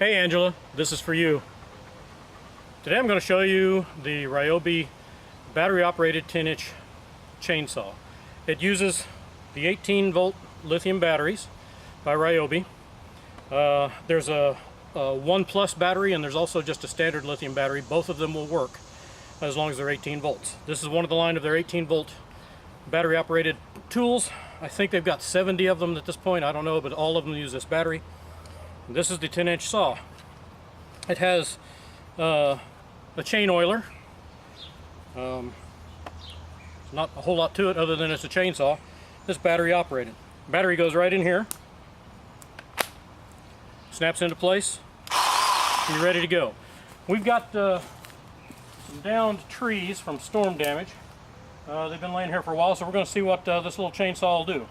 Hey Angela, this is for you. Today I'm going to show you the Ryobi battery operated 10-inch chainsaw. It uses the 18-volt lithium batteries by Ryobi. There's a 1 plus battery and there's also just a standard lithium battery. Both of them will work as long as they're 18 volts. This is one of the line of their 18-volt battery operated tools. I think they've got 70 of them at this point, I don't know, but all of them use this battery. This is the 10-inch saw. It has a chain oiler. Not a whole lot to it other than it's a chainsaw. This battery operated. Battery goes right in here, snaps into place, and you're ready to go. We've got some downed trees from storm damage. They've been laying here for a while, so we're going to see what this little chainsaw will do.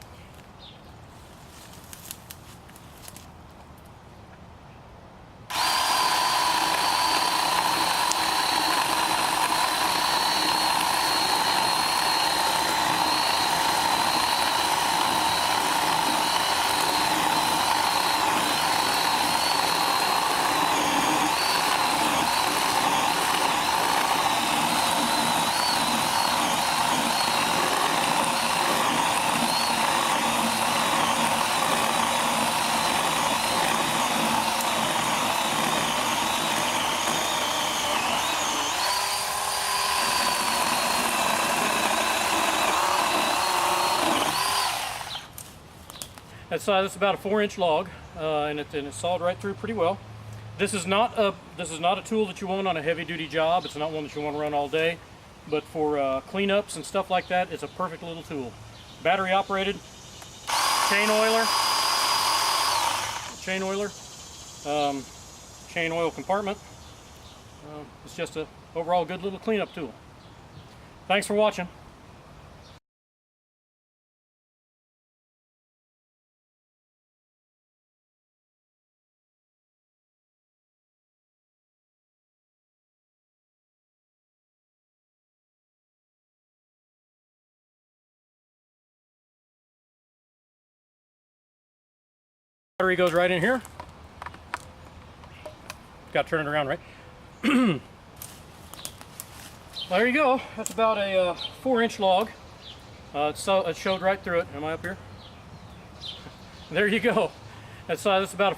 That's about a 4-inch log, and it's sawed right through pretty well. This is not a tool that you want on a heavy-duty job. It's not one that you want to run all day, but for cleanups and stuff like that, it's a perfect little tool. Battery operated, chain oiler, chain oil compartment. It's just a overall good little cleanup tool. Thanks for watching. Battery goes right in here. Got to turn it around, right? There you go. That's about a 4-inch log. It showed right through it. Am I up here? There you go. That's about a